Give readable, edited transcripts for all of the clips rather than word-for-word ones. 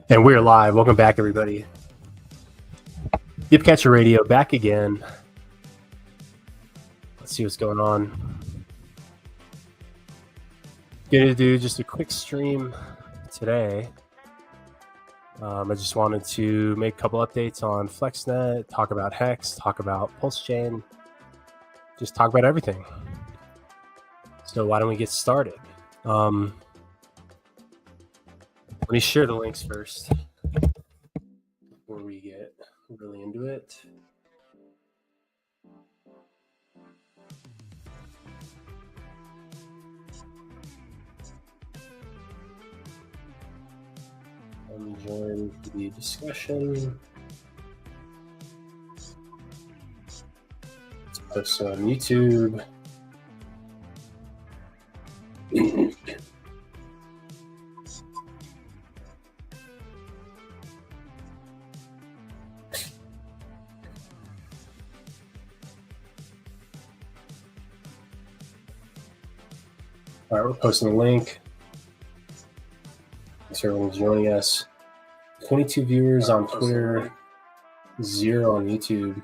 And we're live. Welcome back, everybody. Dipcatcher Radio back again. Let's see what's going on. Gonna do just a quick stream today. I just wanted to make a couple updates on FlexNet, talk about Hex, talk about Pulse Chain, just talk about everything. So why don't we get started? Let me share the links first before we get really into it. Let me join the discussion. Let's post on YouTube. All right, we're posting the link. Thanks everyone joining us. 22 viewers on Twitter, 0 on YouTube.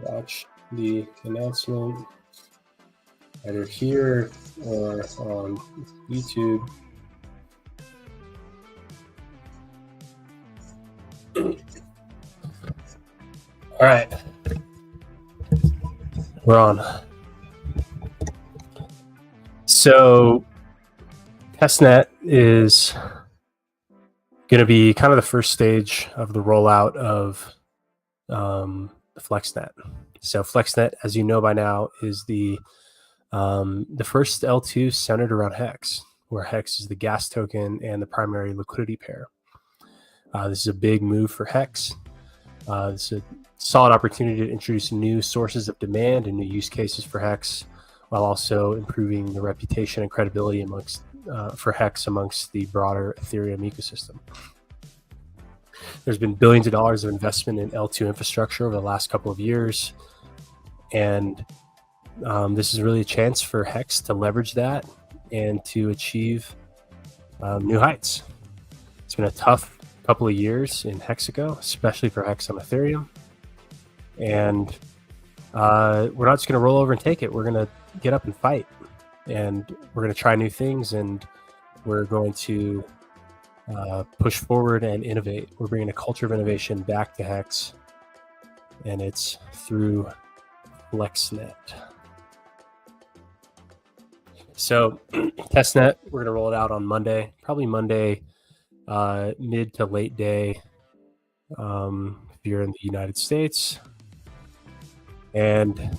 Watch the announcement either here or on YouTube. All right, we're on. So testnet is going to be kind of the first stage of the rollout of the FlexNet. So FlexNet, as you know by now, is the first L2 centered around Hex, where Hex is the gas token and the primary liquidity pair. This is a big move for Hex. This is a solid opportunity to introduce new sources of demand and new use cases for Hex, while also improving the reputation and credibility for Hex amongst the broader Ethereum ecosystem. There's been billions of dollars of investment in L2 infrastructure over the last couple of years, and this is really a chance for Hex to leverage that and to achieve new heights. It's been a tough couple of years in Hexago, especially for Hex on Ethereum. And we're not just going to roll over and take it. We're going to get up and fight. And we're going to try new things. And we're going to push forward and innovate. We're bringing a culture of innovation back to Hex. And it's through FlexNet. So testnet, we're going to roll it out on Monday. Probably Monday, mid to late day if you're in the United States. And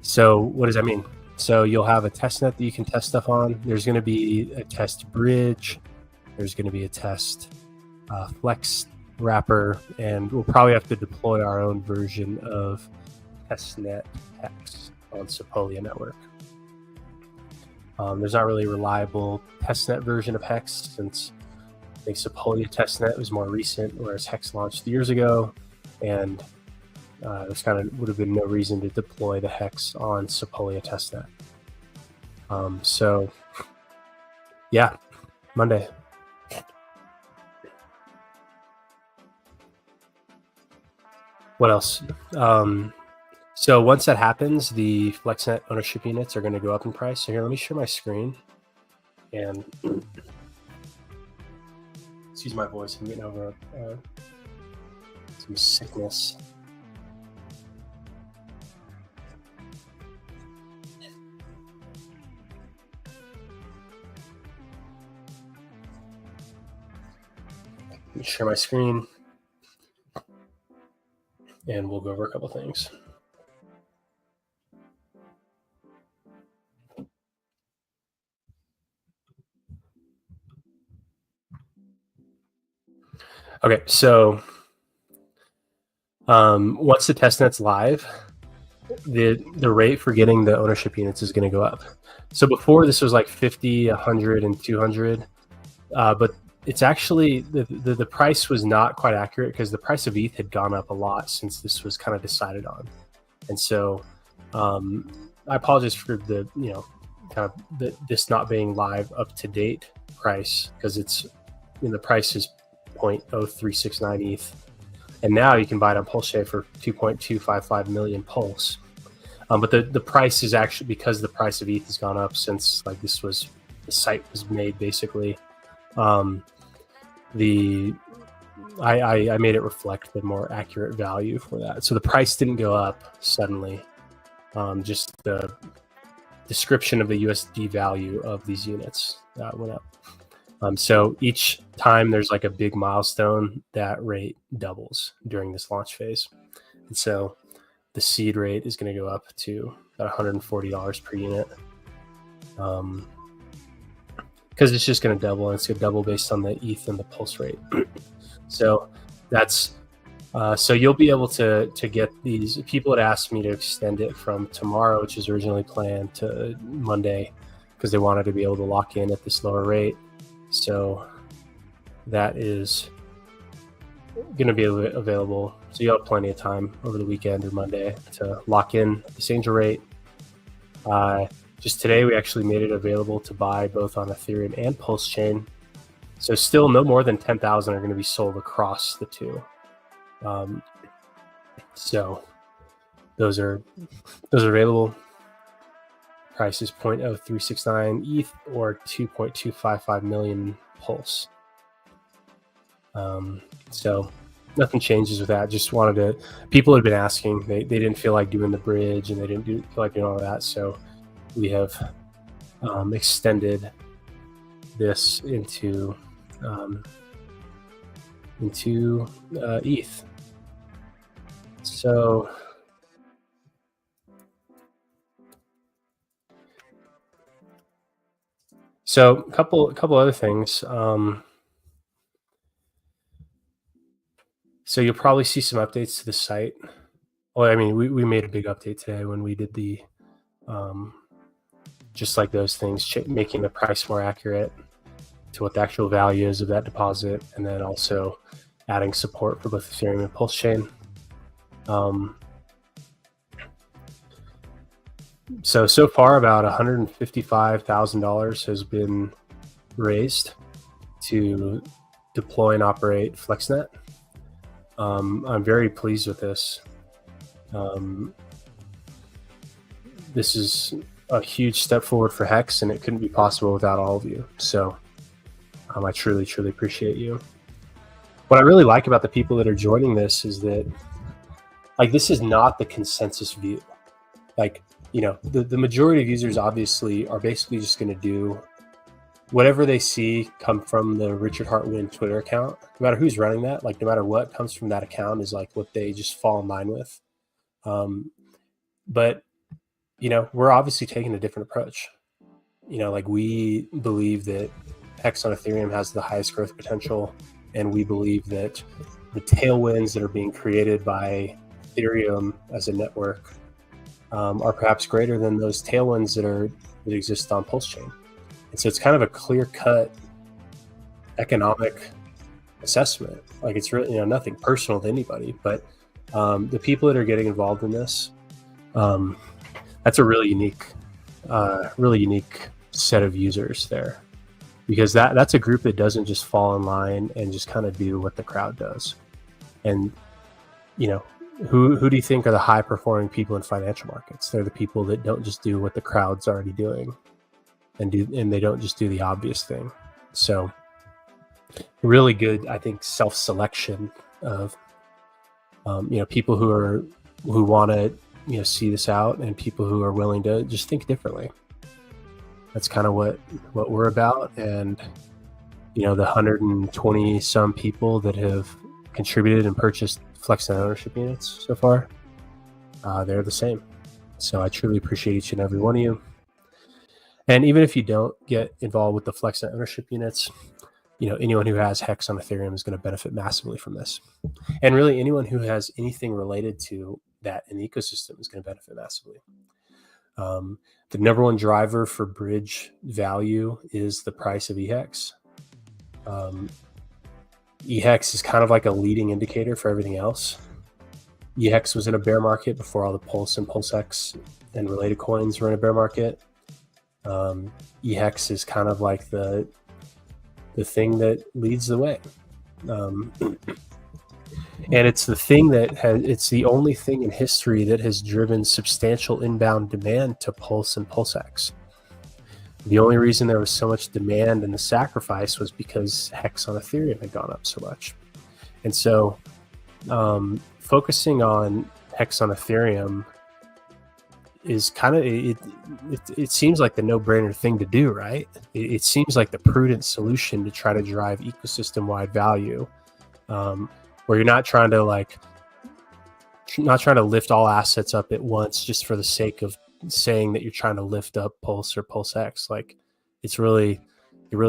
so what does that mean? So you'll have a testnet that you can test stuff on. There's going to be a test bridge. There's going to be a test flex wrapper, and we'll probably have to deploy our own version of testnet Hex on Sepolia network. There's not really a reliable testnet version of Hex, since I think Sepolia testnet was more recent, whereas Hex launched years ago, and there's kind of would have been no reason to deploy the Hex on Sepolia testnet. So yeah, Monday. What else? So once that happens, the FlexNet ownership units are going to go up in price. So here, let me share my screen. And excuse my voice, I'm getting over some sickness. Let me share my screen, and we'll go over a couple things. Okay, so once the testnet's live, the rate for getting the ownership units is going to go up. So before, this was like 50, 100, and 200, but It's actually the price was not quite accurate because the price of ETH had gone up a lot since this was kind of decided on, and so I apologize for the kind of this not being live up to date price, because it's the price is 0.0369 ETH, and now you can buy it on PulseShare for 2.255 million Pulse. But the price is actually, because the price of ETH has gone up since like the site was made, basically. I made it reflect the more accurate value for that. So the price didn't go up suddenly. Just the description of the USD value of these units went up. So each time there's like a big milestone, that rate doubles during this launch phase. And so the seed rate is going to go up to about $140 per unit. Because it's just going to double, and it's going to double based on the ETH and the Pulse rate. So that's so you'll be able to get these. People had asked me to extend it from tomorrow, which was originally planned, to Monday, because they wanted to be able to lock in at this lower rate. So that is going to be available. So you'll have plenty of time over the weekend or Monday to lock in this Angel rate. Just today, we actually made it available to buy both on Ethereum and Pulse Chain. So still no more than 10,000 are going to be sold across the two. So those are available. Price is 0.0369 ETH or 2.255 million Pulse. So nothing changes with that. Just wanted to. People had been asking. They didn't feel like doing the bridge, and they didn't feel like doing all that. So we have extended this into ETH. So a couple other things. So you'll probably see some updates to the site. Well, I mean, we made a big update today when we did the just like those things, making the price more accurate to what the actual value is of that deposit, and then also adding support for both Ethereum and Pulse Chain. So far, about $155,000 has been raised to deploy and operate FlexNet. I'm very pleased with this. This is a huge step forward for Hex, and it couldn't be possible without all of you. So I truly, truly appreciate you. What I really like about the people that are joining this is that, like, this is not the consensus view. Like, the majority of users obviously are basically just going to do whatever they see come from the Richard Hartwin Twitter account. No matter who's running that, like, no matter what comes from that account is like what they just fall in line with. But we're obviously taking a different approach. Like, we believe that Hex on Ethereum has the highest growth potential, and we believe that the tailwinds that are being created by Ethereum as a network are perhaps greater than those tailwinds that exist on Pulse Chain. And so it's kind of a clear-cut economic assessment. Like, it's really nothing personal to anybody, but the people that are getting involved in this, that's a really unique set of users there, because that's a group that doesn't just fall in line and just kind of do what the crowd does. And who do you think are the high performing people in financial markets? They're the people that don't just do what the crowd's already doing, and they don't just do the obvious thing. So really good, I think, self-selection of people who want to see this out, and people who are willing to just think differently. That's kind of what we're about. And the 120 some people that have contributed and purchased FlexNet ownership units so far, they're the same. So I truly appreciate each and every one of you. And even if you don't get involved with the FlexNet ownership units, anyone who has Hex on Ethereum is going to benefit massively from this. And really, anyone who has anything related to that in the ecosystem is going to benefit massively. The number one driver for bridge value is the price of EHEX. EHEX is kind of like a leading indicator for everything else. EHEX was in a bear market before all the Pulse and PulseX and related coins were in a bear market. EHEX is kind of like the thing that leads the way. And it's the thing that it's the only thing in history that has driven substantial inbound demand to Pulse and PulseX. The only reason there was so much demand in the sacrifice was because Hex on Ethereum had gone up so much. And so focusing on Hex on Ethereum is kind of, it seems like the no-brainer thing to do, right? It seems like the prudent solution to try to drive ecosystem-wide value, where you're not trying to lift all assets up at once just for the sake of saying that you're trying to lift up Pulse or PulseX. Like it really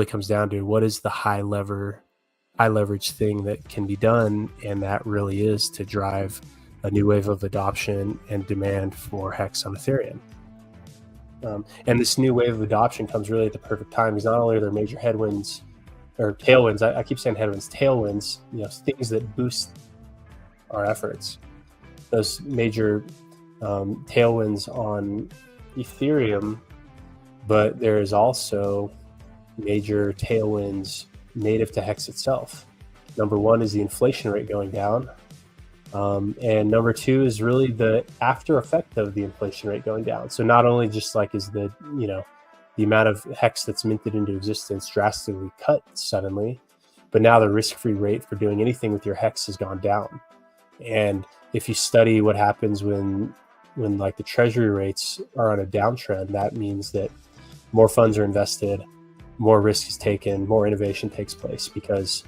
comes down to what is the high leverage thing that can be done, and that really is to drive a new wave of adoption and demand for Hex on Ethereum. And this new wave of adoption comes really at the perfect time, because not only are there major headwinds or tailwinds, I keep saying headwinds, tailwinds, things that boost our efforts. Those major tailwinds on Ethereum, but there is also major tailwinds native to Hex itself. Number one is the inflation rate going down. And number two is really the after effect of the inflation rate going down. So not only just like is the amount of Hex that's minted into existence drastically cut suddenly, but now the risk-free rate for doing anything with your Hex has gone down. And if you study what happens when like the treasury rates are on a downtrend, that means that more funds are invested, more risk is taken, more innovation takes place, because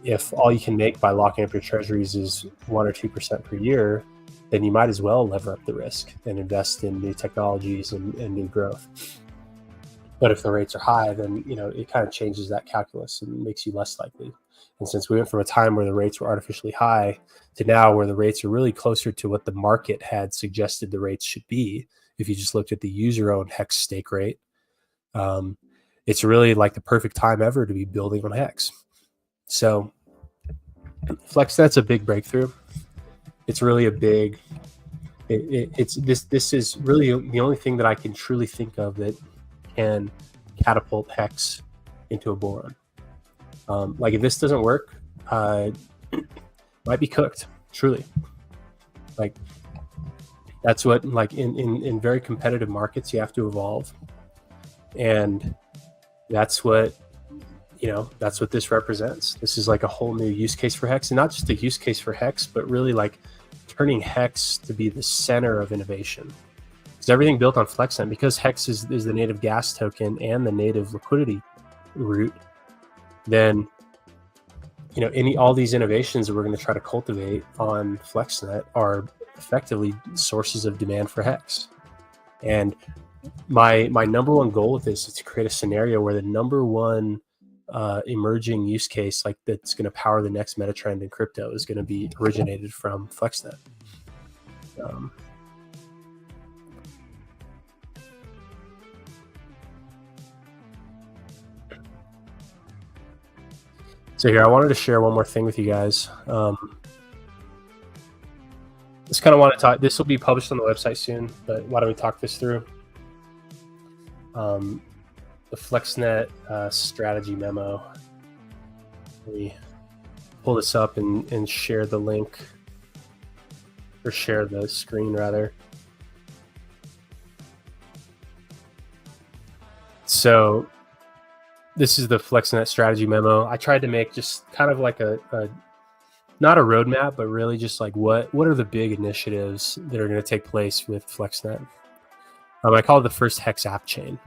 if all you can make by locking up your treasuries is 1 or 2% per year, then you might as well lever up the risk and invest in new technologies and new growth. But if the rates are high, then it kind of changes that calculus and makes you less likely. And since we went from a time where the rates were artificially high to now where the rates are really closer to what the market had suggested the rates should be, if you just looked at the user-owned Hex stake rate, it's really like the perfect time ever to be building on Hex. So FlexNet's a big breakthrough. It's really a big. This is really the only thing that I can truly think of that can catapult Hex into a bull run. Like if this doesn't work, might be cooked. Truly, like that's what in very competitive markets you have to evolve, and that's what this represents. This is like a whole new use case for Hex, and not just a use case for Hex, but really like turning Hex to be the center of innovation. Because everything built on FlexNet, because Hex is the native gas token and the native liquidity root, then all these innovations that we're going to try to cultivate on FlexNet are effectively sources of demand for Hex. And my number one goal with this is to create a scenario where the number one emerging use case that's going to power the next meta trend in crypto is going to be originated from FlexNet. So here, I wanted to share one more thing with you guys. Just kind of want to talk. This will be published on the website soon, but why don't we talk this through? The FlexNet strategy memo. Let me pull this up and share the link, or share the screen rather. So this is the FlexNet strategy memo. I tried to make just kind of like a not a roadmap, but really just like what are the big initiatives that are going to take place with FlexNet. I call it the first Hex app chain.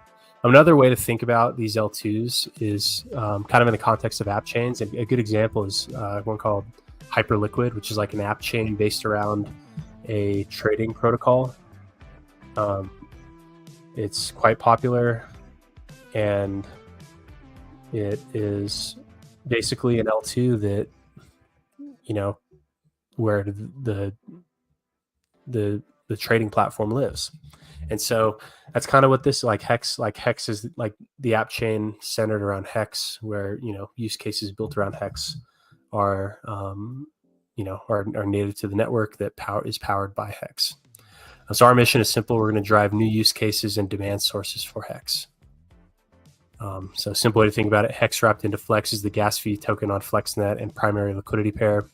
Another way to think about these L2s is kind of in the context of app chains. And a good example is one called Hyperliquid, which is like an app chain based around a trading protocol. It's quite popular, and it is basically an L2 that, where the the trading platform lives. And so that's kind of what this Hex is like the app chain centered around Hex, where, use cases built around Hex are, are native to the network that is powered by Hex. So our mission is simple. We're going to drive new use cases and demand sources for Hex. So a simple way to think about it, Hex wrapped into Flex is the gas fee token on FlexNet and primary liquidity pair.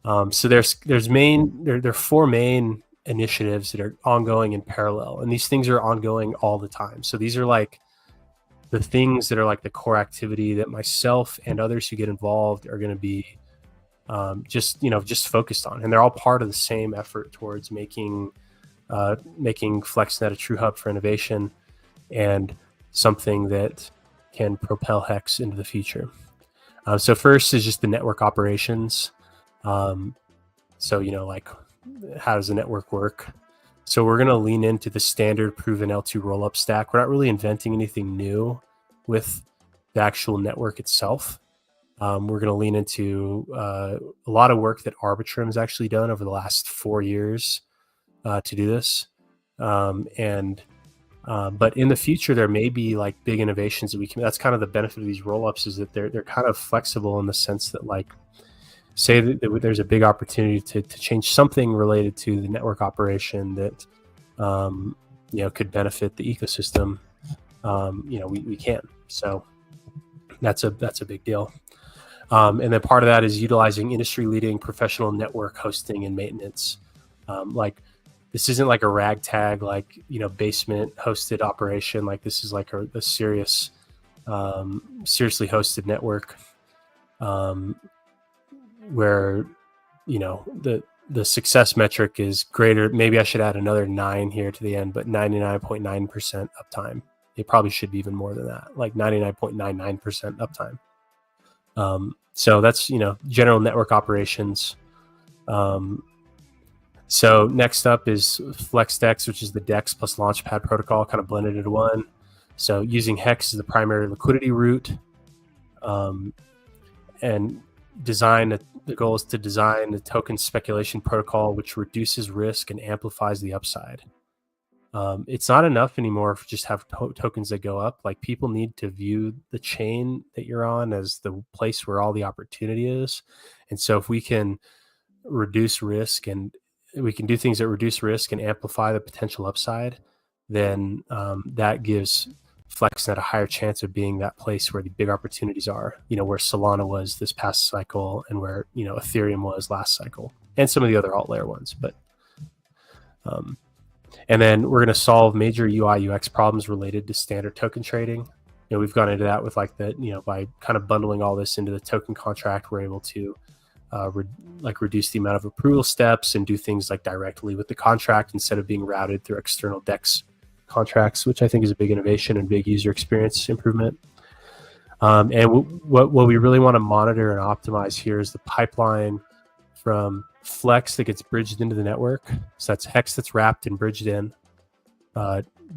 So there are four main initiatives that are ongoing in parallel, and these things are ongoing all the time. So these are like the things that are like the core activity that myself and others who get involved are going to be just focused on, and they're all part of the same effort towards making FlexNet a true hub for innovation and something that can propel Hex into the future. So first is just the network operations. So, like, how does the network work? So we're going to lean into the standard proven L2 rollup stack. We're not really inventing anything new with the actual network itself. We're going to lean into a lot of work that Arbitrum has actually done over the last 4 years to do this. But in the future, there may be like big innovations that we can. That's kind of the benefit of these rollups, is that they're kind of flexible in the sense that, like, say that there's a big opportunity to change something related to the network operation that could benefit the ecosystem. We can. So that's a big deal. And then part of that is utilizing industry-leading professional network hosting and maintenance. This isn't like a ragtag, basement hosted operation. Like, this is like a seriously hosted network, where, the success metric is greater. Maybe I should add another 9 here to the end, but 99.9% uptime. It probably should be even more than that, like 99.99% uptime. So that's, general network operations. So next up is FlexDex, which is the DEX plus Launchpad protocol, kind of blended into one. So using Hex as the primary liquidity route, and the goal is to design the token speculation protocol, which reduces risk and amplifies the upside. It's not enough anymore to just have tokens that go up. Like, people need to view the chain that you're on as the place where all the opportunity is. And so if we can reduce risk, and we can do things that reduce risk and amplify the potential upside, then that gives FlexNet a higher chance of being that place where the big opportunities are, where Solana was this past cycle, and where, Ethereum was last cycle, and some of the other alt layer ones. But and then we're going to solve major UI UX problems related to standard token trading. We've gone into that with by kind of bundling all this into the token contract, we're able to reduce the amount of approval steps and do things like directly with the contract instead of being routed through external DEX contracts, which I think is a big innovation and big user experience improvement. And what we really want to monitor and optimize here is the pipeline from Flex that gets bridged into the network. So that's Hex that's wrapped and bridged in,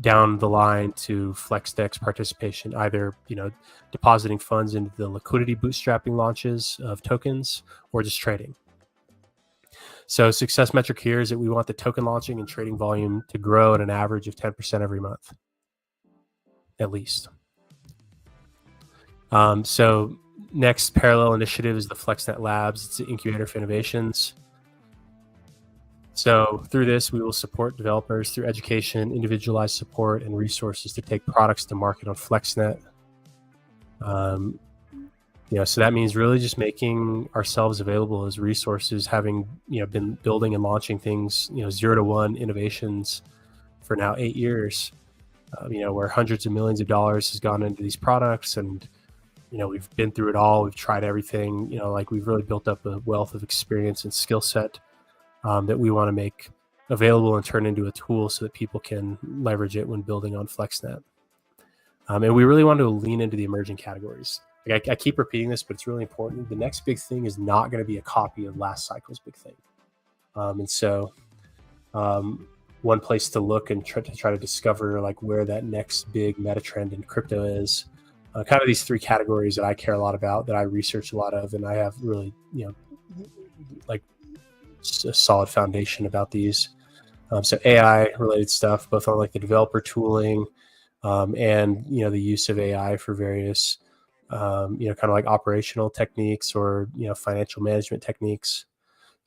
down the line to FlexDex participation, either depositing funds into the liquidity bootstrapping launches of tokens or just trading. So success metric here is that we want the token launching and trading volume to grow at an average of 10% every month, at least. So next parallel initiative is the FlexNet Labs. It's an incubator for innovations. So through this, we will support developers through education, individualized support, and resources to take products to market on FlexNet. So that means really just making ourselves available as resources, having been building and launching things 0 to 1 innovations for now 8 years. Where hundreds of millions of dollars has gone into these products, and we've been through it all. We've tried everything. We've really built up a wealth of experience and skill set that we want to make available and turn into a tool so that people can leverage it when building on FlexNet. And we really want to lean into the emerging categories. I keep repeating this, but it's really important. The next big thing is not going to be a copy of last cycle's big thing. And so one place to look and try to discover where that next big meta trend in crypto is, kind of these 3 categories that I care a lot about, that I research a lot of, and I have really, a solid foundation about these. So AI related stuff, both on like the developer tooling and the use of AI for various kind of like operational techniques or financial management techniques,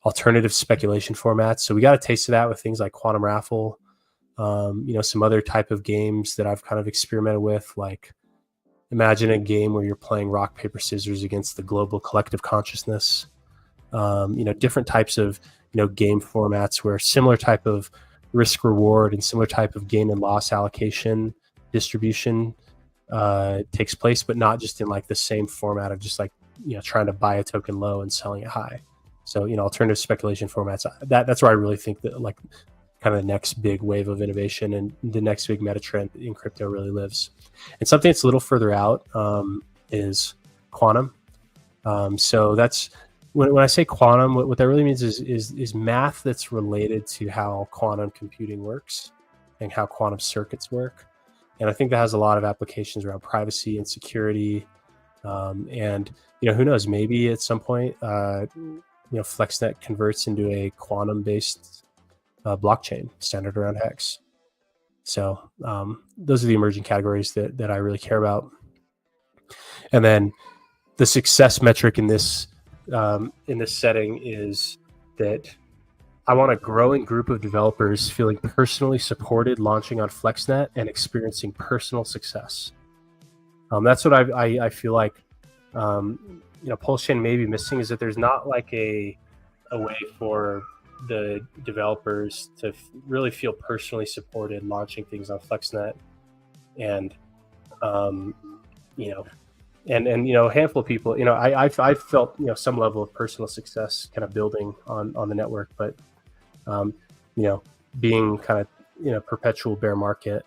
alternative speculation formats. So we got a taste of that with things like Quantum Raffle, some other type of games that I've kind of experimented with, like imagine a game where you're playing rock, paper, scissors against the global collective consciousness. Different types of, game formats where similar type of risk reward and similar type of gain and loss allocation distribution takes place, but not just in like the same format of just like, trying to buy a token low and selling it high. So, alternative speculation formats, that's where I really think that like kind of the next big wave of innovation and the next big meta trend in crypto really lives. And something that's a little further out is quantum. So that's when I say quantum, what that really means is math that's related to how quantum computing works and how quantum circuits work. And I think that has a lot of applications around privacy and security. And who knows? Maybe at some point, FlexNet converts into a quantum-based blockchain centered around hex. So those are the emerging categories that I really care about. And then the success metric in this setting is that I want a growing group of developers feeling personally supported launching on FlexNet and experiencing personal success. That's what I feel like Pulse Chain may be missing, is that there's not like a way for the developers to really feel personally supported launching things on FlexNet, and and a handful of people, I've felt some level of personal success kind of building on the network, but being kind of perpetual bear market,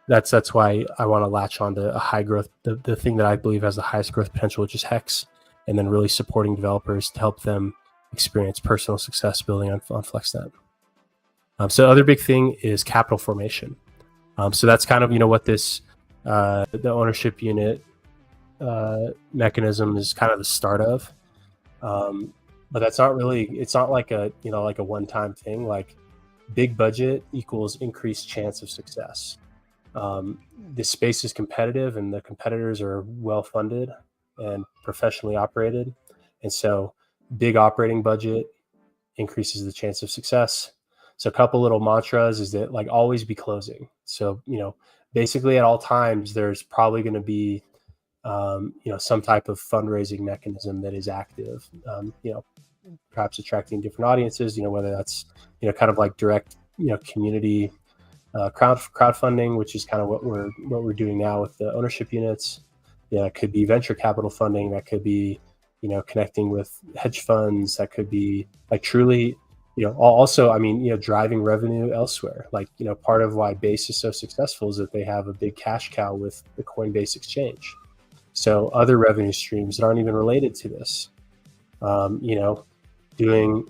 that's why I want to latch on to a high growth, the thing that I believe has the highest growth potential, which is hex, and then really supporting developers to help them experience personal success building on FlexNet. So the other big thing is capital formation. So that's kind of what this the ownership unit mechanism is kind of the start of. But that's not really, it's not like a like a one-time thing. Like big budget equals increased chance of success. This space is competitive and the competitors are well funded and professionally operated, and so big operating budget increases the chance of success. So a couple little mantras is that like always be closing. So basically at all times there's probably going to be some type of fundraising mechanism that is active, perhaps attracting different audiences, whether that's kind of like direct community crowdfunding, which is kind of what we're doing now with the ownership units. It could be venture capital funding, that could be connecting with hedge funds, that could be like truly also, driving revenue elsewhere. Like, part of why Base is so successful is that they have a big cash cow with the Coinbase exchange. So other revenue streams that aren't even related to this, doing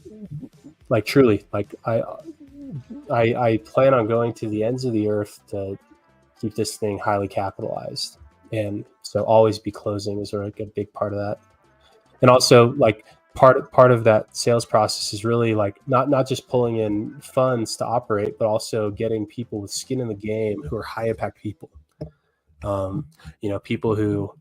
like truly, like I plan on going to the ends of the earth to keep this thing highly capitalized. And so always be closing is like a big part of that. And also like part of that sales process is really like not just pulling in funds to operate, but also getting people with skin in the game who are high impact people. People who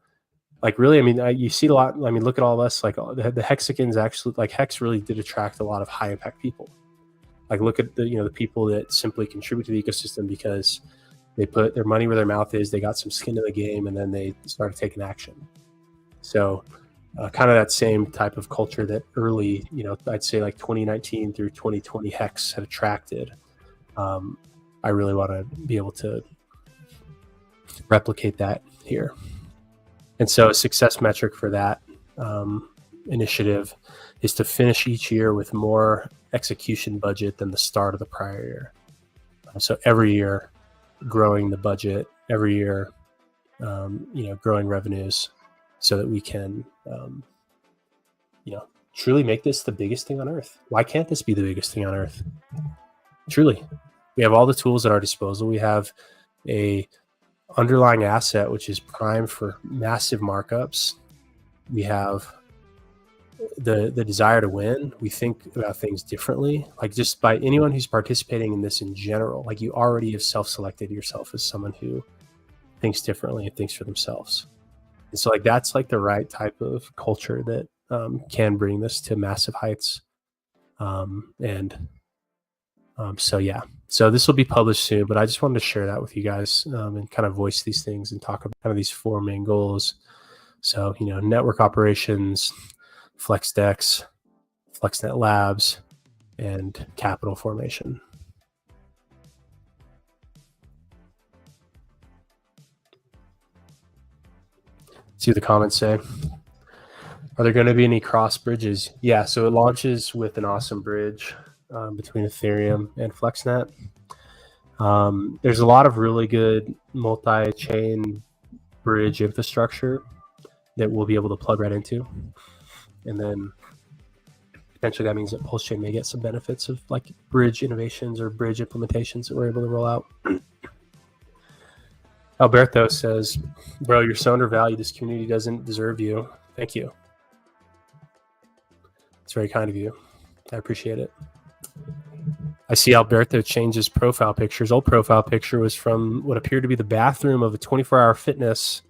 like really, you see a lot. Look at all of us, like the Hexicans actually, like Hex really did attract a lot of high impact people. Like look at the people that simply contribute to the ecosystem because they put their money where their mouth is, they got some skin in the game, and then they started taking action. So kind of that same type of culture that early, I'd say like 2019 through 2020 Hex had attracted. I really want to be able to replicate that here. And so a success metric for that initiative is to finish each year with more execution budget than the start of the prior year. So every year growing the budget, every year, growing revenues so that we can, truly make this the biggest thing on earth. Why can't this be the biggest thing on earth? Truly, we have all the tools at our disposal. We have a underlying asset which is primed for massive markups. We have the desire to win, we think about things differently. Like just by anyone who's participating in this in general, like you already have self-selected yourself as someone who thinks differently and thinks for themselves. And so like that's like the right type of culture that can bring this to massive heights. So yeah, so this will be published soon, but I just wanted to share that with you guys and kind of voice these things and talk about kind of these four main goals. So, network operations, FlexDex, FlexNet Labs, and capital formation. See what the comments say. Are there going to be any cross bridges? Yeah, so it launches with an awesome bridge between Ethereum and FlexNet. There's a lot of really good multi-chain bridge infrastructure that we'll be able to plug right into. And then potentially that means that Pulse Chain may get some benefits of like bridge innovations or bridge implementations that we're able to roll out. Alberto says, bro, you're so undervalued. This community doesn't deserve you. Thank you. It's very kind of you. I appreciate it. I see Alberto change his profile picture. His old profile picture was from what appeared to be the bathroom of a 24-hour fitness.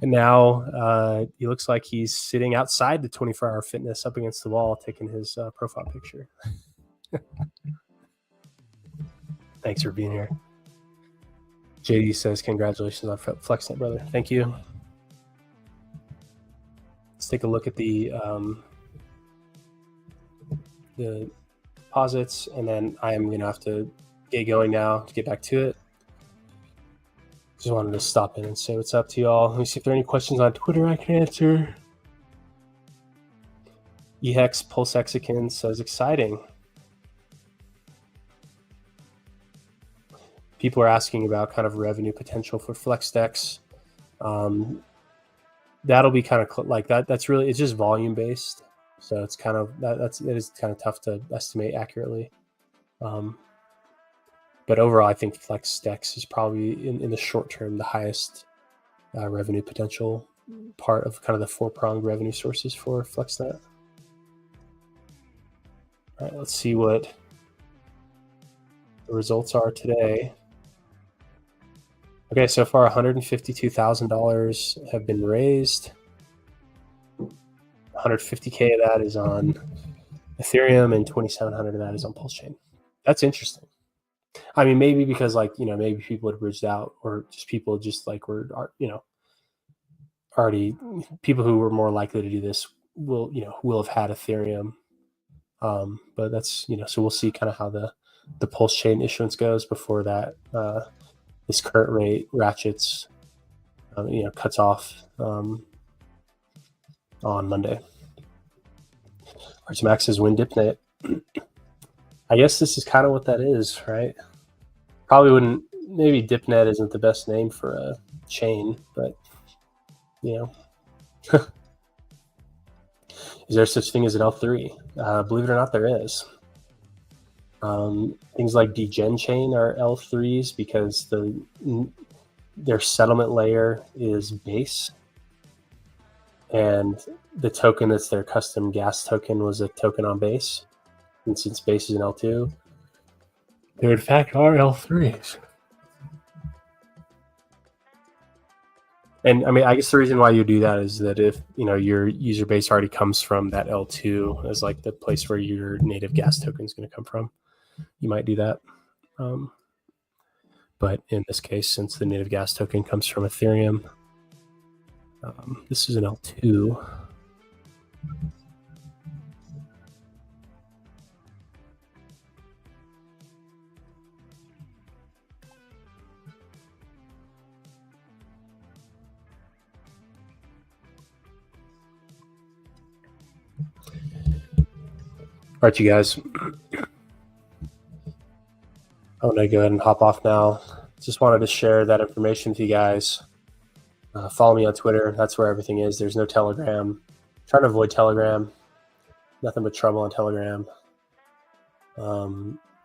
And now he looks like he's sitting outside the 24-hour fitness up against the wall, taking his profile picture. Thanks for being here. JD says, congratulations on FlexNet, brother. Thank you. Let's take a look at the deposits, and then I am going to have to get going now to get back to it. Just wanted to stop in and say what's up to y'all. Let me see if there are any questions on Twitter I can answer. EHEX Pulsexican says, exciting. People are asking about kind of revenue potential for FlexDex. That'll be kind of like that. That's really, it's just volume based. So it's kind of, it is kind of tough to estimate accurately. But overall, I think FlexDex is probably in the short term, the highest revenue potential part of kind of the four-pronged revenue sources for FlexNet. All right, let's see what the results are today. Okay, so far $152,000 have been raised. 150K of that is on Ethereum and 2,700 of that is on Pulse Chain. That's interesting. I mean, maybe because maybe people had bridged out, or just people just like were, already people who were more likely to do this will have had Ethereum. But that's, so we'll see kind of how the Pulse Chain issuance goes before that, this current rate ratchets, cuts off on Monday. Archmax says, win DipNet. I guess this is kind of what that is, right? Probably wouldn't, maybe DipNet isn't the best name for a chain, but, is there such thing as an L3? Believe it or not, there is. Things like Degen Chain are L3s because their settlement layer is Base, and the token that's their custom gas token was a token on Base. And since Base is an L2, there in fact are L3s. And I mean, I guess the reason why you do that is that if your user base already comes from that L2 as like the place where your native gas token is going to come from, you might do that. But in this case, since the native gas token comes from Ethereum, this is an L2. All right, you guys. I'm going to go ahead and hop off now. Just wanted to share that information with you guys. Follow me on Twitter. That's where everything is. There's no Telegram. Trying to avoid Telegram. Nothing but trouble on Telegram.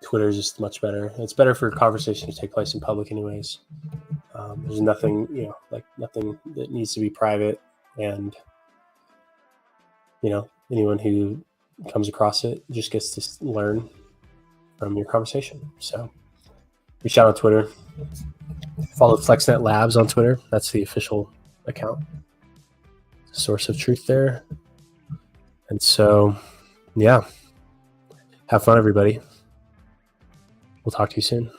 Twitter is just much better. It's better for conversations to take place in public anyways. There's nothing, nothing that needs to be private, and anyone who comes across it just gets to learn from your conversation. So reach out on Twitter. Follow FlexNet Labs on Twitter. That's the official account. Source of truth there. And so, yeah. Have fun, everybody. We'll talk to you soon.